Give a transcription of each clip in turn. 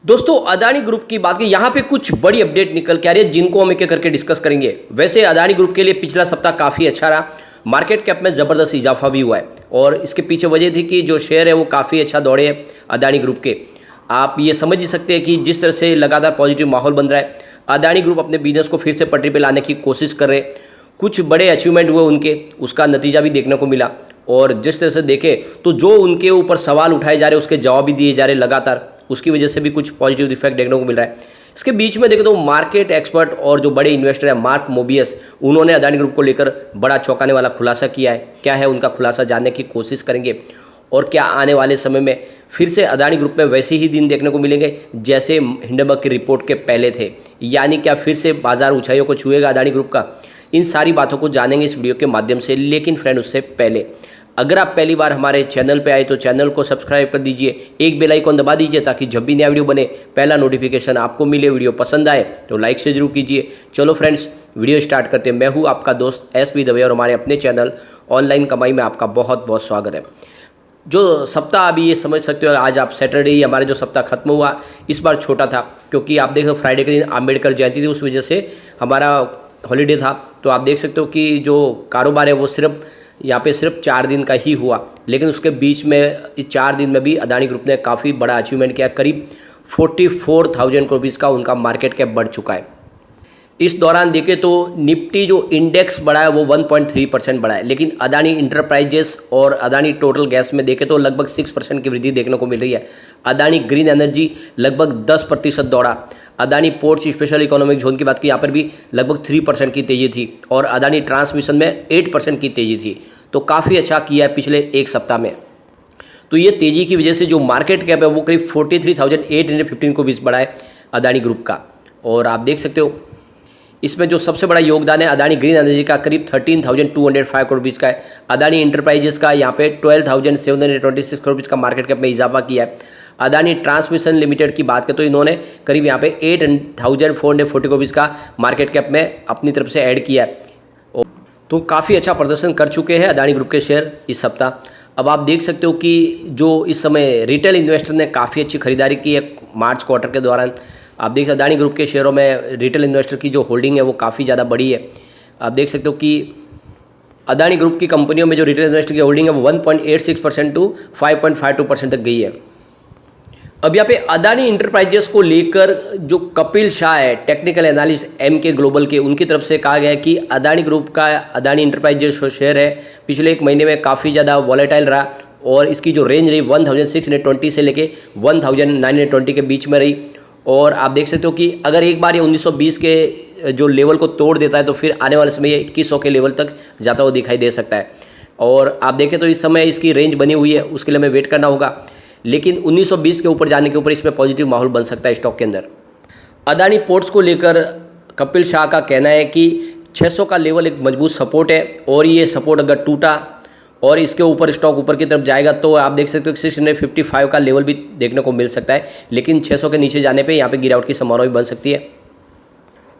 दोस्तों अदानी ग्रुप की बात की यहाँ पे कुछ बड़ी अपडेट निकल के आ रही है जिनको हम एक एक करके डिस्कस करेंगे। वैसे अदानी ग्रुप के लिए पिछला सप्ताह काफ़ी अच्छा रहा, मार्केट कैप में ज़बरदस्त इजाफा भी हुआ है और इसके पीछे वजह थी कि जो शेयर है वो काफ़ी अच्छा दौड़े हैं अदानी ग्रुप के। आप ये समझ ही सकते हैं कि जिस तरह से लगातार पॉजिटिव माहौल बन रहा है, अदानी ग्रुप अपने बिजनेस को फिर से पटरी पर लाने की कोशिश कर रहे हैं। कुछ बड़े अचीवमेंट हुए उनके, उसका नतीजा भी देखने को मिला और जिस तरह से देखें तो जो उनके ऊपर सवाल उठाए जा रहे हैं उसके जवाब भी दिए जा रहे हैं लगातार, उसकी वजह से भी कुछ पॉजिटिव इफेक्ट देखने को मिल रहा है। इसके बीच में देखें तो मार्केट एक्सपर्ट और जो बड़े इन्वेस्टर हैं मार्क मोबियस, उन्होंने अदानी ग्रुप को लेकर बड़ा चौंकाने वाला खुलासा किया है। क्या है उनका खुलासा, जानने की कोशिश करेंगे और क्या आने वाले समय में फिर से अदानी ग्रुप में वैसे ही दिन देखने को मिलेंगे जैसे हिंडनबर्ग की रिपोर्ट के पहले थे, यानी क्या फिर से बाजार ऊंचाइयों को छुएगा अदानी ग्रुप का। इन सारी बातों को जानेंगे इस वीडियो के माध्यम से। लेकिन फ्रेंड उससे पहले अगर आप पहली बार हमारे चैनल पे आए तो चैनल को सब्सक्राइब कर दीजिए, एक बेल आइकन दबा दीजिए ताकि जब भी नया वीडियो बने पहला नोटिफिकेशन आपको मिले। वीडियो पसंद आए तो लाइक से जरूर कीजिए। चलो फ्रेंड्स वीडियो स्टार्ट करते हैं। मैं हूँ आपका दोस्त एसबी दवे और हमारे अपने चैनल ऑनलाइन कमाई में आपका बहुत बहुत स्वागत है। जो सप्ताह अभी ये समझ सकते हो, आज आप सैटरडे ही हमारे जो सप्ताह खत्म हुआ इस बार छोटा था क्योंकि आप देखो फ्राइडे के दिन अम्बेडकर जयंती थी, उस वजह से हमारा हॉलीडे था। तो आप देख सकते हो कि जो कारोबार है वो यहाँ पे सिर्फ 4 दिन का ही हुआ, लेकिन उसके बीच में इस 4 दिन में भी अदानी ग्रुप ने काफ़ी बड़ा अचीवमेंट किया। करीब 44,000 करोड़ रुपीज़ का उनका मार्केट कैप बढ़ चुका है। इस दौरान देखें तो निफ्टी जो इंडेक्स बढ़ा है वो 1.3% बढ़ा है, लेकिन अदानी इंटरप्राइजेस और अदानी टोटल गैस में देखें तो लगभग 6% की वृद्धि देखने को मिल रही है। अदानी ग्रीन एनर्जी लगभग 10% दौड़ा। Adani ports special economic zone की बात की, यहाँ पर भी लगभग 3% की तेज़ी थी और अदानी ट्रांसमिशन में 8% की तेज़ी थी। तो काफ़ी अच्छा किया है पिछले एक सप्ताह में। तो ये तेज़ी की वजह से जो मार्केट कैप है वो करीब 43,815 को बीस बढ़ा है अदानी ग्रुप का। और आप देख सकते हो इसमें जो सबसे बड़ा योगदान है अदानी ग्रीन एनर्जी का करीब 13,205 करोड़ रुपीज़ का है। अदानी इंटरप्राइजेस का यहाँ पे 12,726 करोड़ रुपीज़ का मार्केट कैप में इजाफा किया है। अदानी ट्रांसमिशन लिमिटेड की बात करें तो इन्होंने करीब यहाँ पे 8,440 करोड़ रुपीज़ का मार्केट कैप में अपनी तरफ से ऐड किया है। तो काफ़ी अच्छा प्रदर्शन कर चुके हैं अदानी ग्रुप के शेयर इस सप्ताह। अब आप देख सकते हो कि जो इस समय रिटेल इन्वेस्टर ने काफ़ी अच्छी खरीदारी की है मार्च क्वार्टर के दौरान। आप देख सकते अदानी ग्रुप के शेयरों में रिटेल इन्वेस्टर की जो होल्डिंग है वो काफ़ी ज़्यादा बड़ी है। आप देख सकते हो कि अदानी ग्रुप की कंपनियों में जो रिटेल इन्वेस्टर की होल्डिंग है वो 1.86% टू 5.52% तक गई है। अब यहाँ पे अदानी इंटरप्राइजेस को लेकर जो कपिल शाह है, टेक्निकल एनालिस्ट एमके ग्लोबल के, उनकी तरफ से कहा गया है कि अदानी ग्रुप का अदानी इंटरप्राइजेस जो शेयर है पिछले एक महीने में काफ़ी ज़्यादा वॉलेटाइल रहा और इसकी जो रेंज रही 1620 से लेके 1920 के बीच में रही। और आप देख सकते हो कि अगर एक बार ये 1920 के जो लेवल को तोड़ देता है तो फिर आने वाले समय ये 2100 के लेवल तक जाता हुआ दिखाई दे सकता है। और आप देखें तो इस समय इसकी रेंज बनी हुई है, उसके लिए हमें वेट करना होगा, लेकिन 1920 के ऊपर जाने के ऊपर इसमें पॉजिटिव माहौल बन सकता है स्टॉक के अंदर। अदानी पोर्ट्स को लेकर कपिल शाह का कहना है कि 600 का लेवल एक मजबूत सपोर्ट है और ये सपोर्ट अगर टूटा और इसके ऊपर स्टॉक ऊपर की तरफ जाएगा तो आप देख सकते हो 655 का लेवल भी देखने को मिल सकता है, लेकिन 600 के नीचे जाने पे यहाँ पे गिरावट की संभावना भी बन सकती है।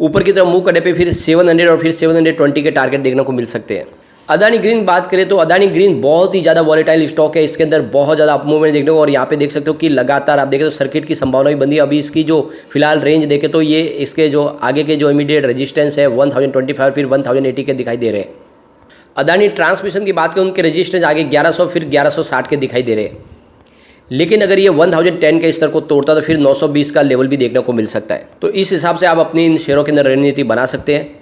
ऊपर की तरफ मूव करने पे फिर 700 और फिर 720 के टारगेट देखने को मिल सकते हैं। अदानी ग्रीन बात करें तो अदानी ग्रीन बहुत ही ज़्यादा वॉलेटाइल स्टॉक है, इसके अंदर बहुत ज़्यादा अप मूवमेंट देखने को, और यहाँ पे देख सकते हो कि लगातार आप देखें तो सर्किट की संभावना भी बंदी है। अभी इसकी जो फिलहाल रेंज देखें तो ये इसके जो आगे के जो इमीडिएट रेजिस्टेंस है 1025 फिर 1080 के दिखाई दे रहे हैं। अदानी ट्रांसमिशन की बात करें उनके रेजिस्टेंस आगे 1100 फिर 1160 के दिखाई दे रहे हैं, लेकिन अगर ये 1010 के स्तर को तोड़ता तो फिर 920 का लेवल भी देखने को मिल सकता है। तो इस हिसाब से आप अपनी इन शेयरों के अंदर रणनीति बना सकते हैं।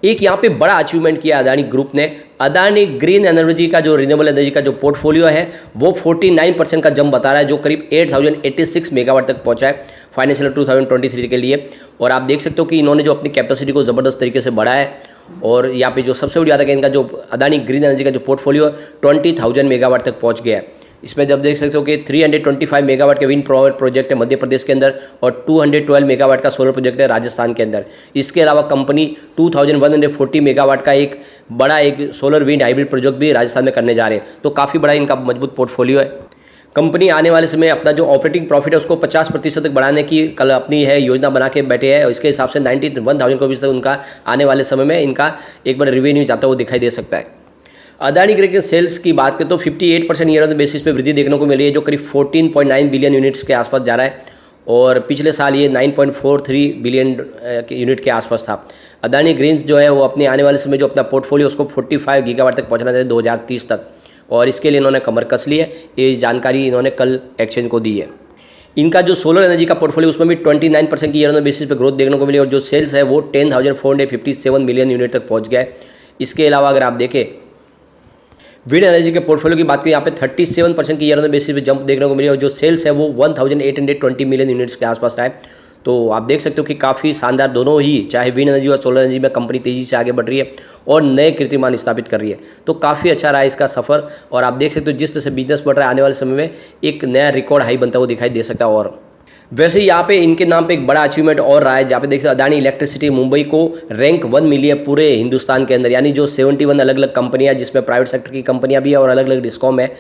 एक यहाँ पे बड़ा अचीवमेंट किया अदानी ग्रुप ने। अदानी ग्रीन एनर्जी का जो रिन्यूएबल एनर्जी का जो पोर्टफोलियो है वो 49% का जंप बता रहा है, जो करीब 8086 मेगावाट तक पहुंचा है फाइनेंशियल 2023 के लिए। और आप देख सकते हो कि इन्होंने जो अपनी कैपेसिटी को ज़बरदस्त तरीके से बढ़ाया है। और यहाँ पे जो सबसे बड़ी बात है कि इनका जो अदानी ग्रीन एनर्जी का जो पोर्टफोलियो 20,000 मेगावाट तक पहुँच गया है। इसमें जब देख सकते हो कि 325 मेगावाट के विंड पावर प्रोजेक्ट है मध्य प्रदेश के अंदर और 212 मेगावाट का सोलर प्रोजेक्ट है राजस्थान के अंदर। इसके अलावा कंपनी 2140 मेगावाट का एक बड़ा एक सोलर विंड हाइब्रिड प्रोजेक्ट भी राजस्थान में करने जा रहे हैं। तो काफ़ी बड़ा इनका मजबूत पोर्टफोलियो है। कंपनी आने वाले समय अपना जो ऑपरेटिंग प्रॉफिट है उसको 50% तक बढ़ाने की कल अपनी है योजना बना के बैठे हैं। इसके हिसाब से 91,000 करोड़ तक उनका आने वाले समय में इनका एक बार रिवेन्यू जाता हुआ दिखाई दे सकता है। अदानी ग्रुप के सेल्स की बात करें तो 58% ईयर ऑन बेसिस पे वृद्धि देखने को मिली है, जो करीब 14.9 बिलियन यूनिट्स के आसपास जा रहा है। और पिछले साल ये 9.43 बिलियन के यूनिट के आसपास था। अदानी ग्रीन्स जो है वो अपने आने वाले समय जो अपना पोर्टफोलियो उसको 45 गीगावाट तक पहुंचना चाहिए 2030 तक, और इसके लिए इन्होंने कमर कस ली है। ये जानकारी इन्होंने कल एक्सचेंज को दी है। इनका जो सोलर एनर्जी का पोर्टफोलियो उसमें भी 29% की ईयर ऑन बेसिस पे ग्रोथ देखने को मिली, और जो सेल्स है वो 10,457 मिलियन यूनिट तक पहुंच गया है। इसके अलावा अगर आप देखें विंड एनर्जी के पोर्टफोलियो की बात करें, यहाँ पे 37% की ईयर ऑन बेसिस पे जंप देखने को मिली, और जो सेल्स है वो 1,820 मिलियन यूनिट्स के आसपास रहा है। तो आप देख सकते हो कि काफ़ी शानदार दोनों ही, चाहे विंड एनर्जी और सोलर एनर्जी में कंपनी तेज़ी से आगे बढ़ रही है और नए कीर्तिमान स्थापित कर रही है। तो काफ़ी अच्छा रहा इसका सफ़र, और आप देख सकते हो जिस तरह से बिजनेस बढ़ रहा है, आने वाले समय में एक नया रिकॉर्ड हाई बनता हुआ दिखाई दे सकता है। और वैसे यहाँ पे इनके नाम पे एक बड़ा अचीवमेंट और रहा है, जहाँ पे देखते हैं अदानी इलेक्ट्रिसिटी मुंबई को रैंक 1 मिली है पूरे हिंदुस्तान के अंदर, यानी जो 71 अलग अलग कंपनियाँ जिसमें प्राइवेट सेक्टर की कंपनियाँ भी है और अलग अलग डिस्कॉम है,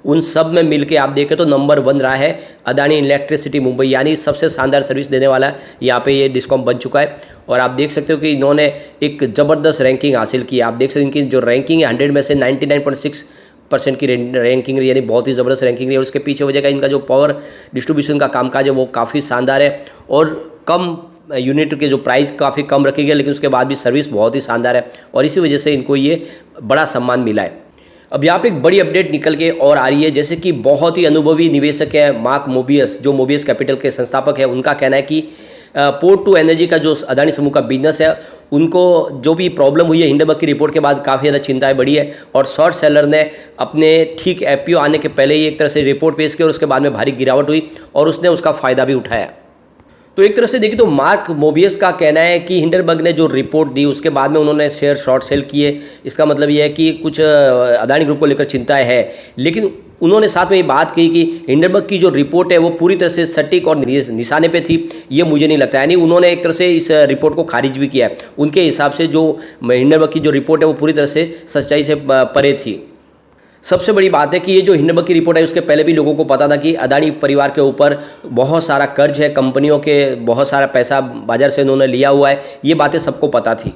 उन सब में मिलके आप देखें तो नंबर 1 रहा है अदानी इलेक्ट्रिसिटी मुंबई, यानी सबसे शानदार सर्विस देने वाला यहाँ पे ये डिस्कॉम बन चुका है। और आप देख सकते हो कि इन्होंने एक ज़बरदस्त रैंकिंग हासिल की। आप देख सकते हो इनकी जो रैंकिंग है 100 में से 99.6% की रैंकिंग रही, यानी बहुत ही ज़बरदस्त रैंकिंग रही। और उसके पीछे वजह का इनका जो पावर डिस्ट्रीब्यूशन का कामकाज है वो काफ़ी शानदार है, और कम यूनिट के जो प्राइस काफ़ी कम रखी गई, लेकिन उसके बाद भी सर्विस बहुत ही शानदार है, और इसी वजह से इनको ये बड़ा सम्मान मिला है। अब यहाँ पे एक बड़ी अपडेट निकल के और आ रही है, जैसे कि बहुत ही अनुभवी निवेशक है मार्क मोबियस, जो मोबियस कैपिटल के संस्थापक है। उनका कहना है कि पोर्ट टू एनर्जी का जो अदानी समूह का बिजनेस है, उनको जो भी प्रॉब्लम हुई है हिंडनबर्ग की रिपोर्ट के बाद काफ़ी ज़्यादा चिंताएं बढ़ी है, और शॉर्ट सेलर ने अपने ठीक IPO आने के पहले ही एक तरह से रिपोर्ट पेश की, और उसके बाद में भारी गिरावट हुई और उसने उसका फ़ायदा भी उठाया। तो एक तरह से देखिए तो मार्क मोबियस का कहना है कि हिंडनबर्ग ने जो रिपोर्ट दी उसके बाद में उन्होंने शेयर शॉर्ट सेल किए। इसका मतलब ये है कि कुछ अदानी ग्रुप को लेकर चिंताएं है, लेकिन उन्होंने साथ में ये बात कही कि हिंडनबर्ग की जो रिपोर्ट है वो पूरी तरह से सटीक और निशाने पे थी, ये मुझे नहीं लगता। यानी उन्होंने एक तरह से इस रिपोर्ट को खारिज भी किया है। उनके हिसाब से जो हिंडनबर्ग की जो रिपोर्ट है वो पूरी तरह से सच्चाई से परे थी। सबसे बड़ी बात है कि ये जो हिंडनबर्ग की रिपोर्ट है उसके पहले भी लोगों को पता था कि अदानी परिवार के ऊपर बहुत सारा कर्ज है, कंपनियों के बहुत सारा पैसा बाजार से उन्होंने लिया हुआ है, ये बातें सबको पता थी।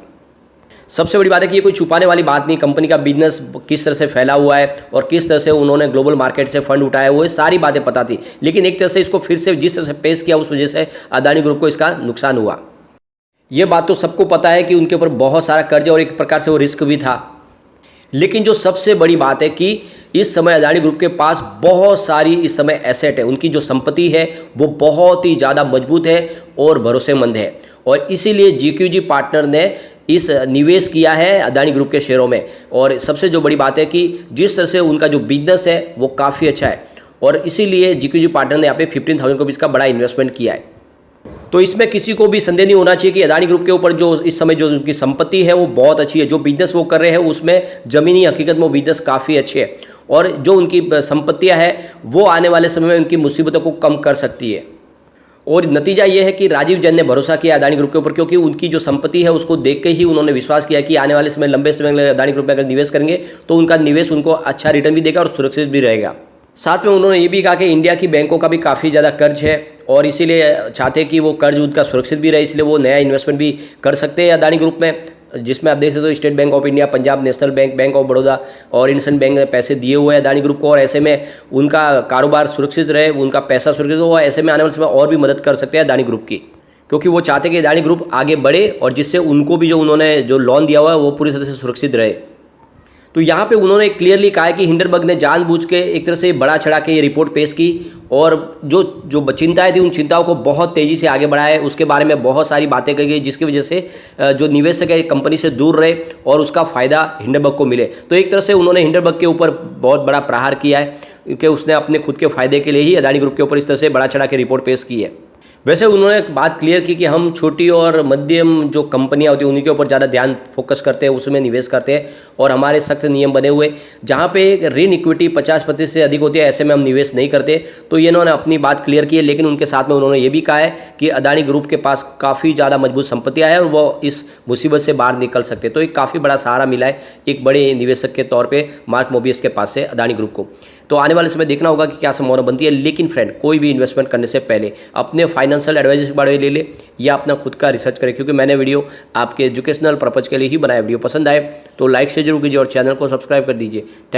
सबसे बड़ी बात है कि ये कोई छुपाने वाली बात नहीं, कंपनी का बिजनेस किस तरह से फैला हुआ है और किस तरह से उन्होंने ग्लोबल मार्केट से फंड उठाया हुआ है, सारी बातें पता थी। लेकिन एक तरह से इसको फिर से जिस तरह से पेश किया उस वजह से अदानी ग्रुप को इसका नुकसान हुआ। ये बात तो सबको पता है कि उनके ऊपर बहुत सारा कर्ज और एक प्रकार से वो रिस्क भी था। लेकिन जो सबसे बड़ी बात है कि इस समय अदानी ग्रुप के पास बहुत सारी इस समय एसेट है, उनकी जो संपत्ति है वो बहुत ही ज़्यादा मजबूत है और भरोसेमंद है, और इसीलिए GQG पार्टनर ने इस निवेश किया है अदानी ग्रुप के शेयरों में। और सबसे जो बड़ी बात है कि जिस तरह से उनका जो बिजनेस है वो काफ़ी अच्छा है, और इसीलिए GQG पार्टनर ने यहाँ पे 15,000 करोड़ का बड़ा इन्वेस्टमेंट किया है। तो इसमें किसी को भी संदेह नहीं होना चाहिए कि अदानी ग्रुप के ऊपर जो इस समय जो उनकी संपत्ति है वो बहुत अच्छी है, जो बिजनेस वो कर रहे हैं उसमें ज़मीनी हकीकत में वो बिजनेस काफ़ी अच्छे है, और जो उनकी संपत्तियां हैं वो आने वाले समय में उनकी मुसीबतों को कम कर सकती है। और नतीजा ये है कि राजीव जैन ने भरोसा किया अदानी ग्रुप के ऊपर, क्योंकि उनकी जो संपत्ति है उसको देख के ही उन्होंने विश्वास किया कि आने वाले समय लंबे समय में अदानी ग्रुप में अगर निवेश करेंगे तो उनका निवेश उनको अच्छा रिटर्न भी देगा और सुरक्षित भी रहेगा। साथ में उन्होंने ये भी कहा कि इंडिया की बैंकों का भी काफ़ी ज़्यादा कर्ज है, और इसीलिए चाहते हैं कि वो कर्ज उनका सुरक्षित भी रहे, इसलिए वो नया इन्वेस्टमेंट भी कर सकते हैं अदानी ग्रुप में, जिसमें आप देख सकते हो state bank of India, Punjab national bank, bank of Baroda और इंडसइंड बैंक ने पैसे दिए हुए हैं अदानी ग्रुप को, और ऐसे में उनका कारोबार सुरक्षित रहे, उनका पैसा सुरक्षित हो, ऐसे में आने वाले समय और भी मदद कर सकते हैं अदानी ग्रुप की, क्योंकि वो चाहते हैं कि अदानी ग्रुप आगे बढ़े और जिससे उनको भी जो उन्होंने जो लोन दिया हुआ है वो पूरी तरह से सुरक्षित रहे। तो यहाँ पे उन्होंने क्लियरली कहा है कि हिंडनबर्ग ने जानबूझ के एक तरह से बड़ा चढ़ा के ये रिपोर्ट पेश की, और जो चिंताएं थी उन चिंताओं को बहुत तेज़ी से आगे बढ़ाया है, उसके बारे में बहुत सारी बातें कही गई जिसकी वजह से जो निवेशक है कंपनी से दूर रहे और उसका फ़ायदा हिंडनबर्ग को मिले। तो एक तरह से उन्होंने हिंडनबर्ग के ऊपर बहुत बड़ा प्रहार किया है, क्योंकि उसने अपने खुद के फ़ायदे के लिए ही अदानी ग्रुप के ऊपर इस तरह से बड़ा चढ़ा के रिपोर्ट पेश की है। वैसे उन्होंने एक बात क्लियर की कि हम छोटी और मध्यम जो कंपनियां होती हैं उन्हीं के ऊपर ज़्यादा ध्यान फोकस करते हैं, उसमें निवेश करते हैं, और हमारे सख्त नियम बने हुए जहां पे ऋण इक्विटी 50% से अधिक होती है ऐसे में हम निवेश नहीं करते। तो ये इन्होंने अपनी बात क्लियर की है, लेकिन उनके साथ में उन्होंने ये भी कहा है कि अदानी ग्रुप के पास काफ़ी ज़्यादा मजबूत संपत्तियाँ हैं और वो इस मुसीबत से बाहर निकल सकते हैं। तो एक काफ़ी बड़ा सहारा मिला है एक बड़े निवेशक के तौर पर मार्क मोबियस के पास से अदानी ग्रुप को। तो आने वाले समय देखना होगा कि क्या संभावना बनती है। लेकिन फ्रेंड, कोई भी इन्वेस्टमेंट करने से पहले अपने फाइनेंशियल एडवाइजर के बारे में ले ले या अपना खुद का रिसर्च करें, क्योंकि मैंने वीडियो आपके एजुकेशनल पर्पज़ के लिए ही बनाया। वीडियो पसंद आए तो लाइक से जरूर कीजिए और चैनल को सब्सक्राइब कर दीजिए। थैंक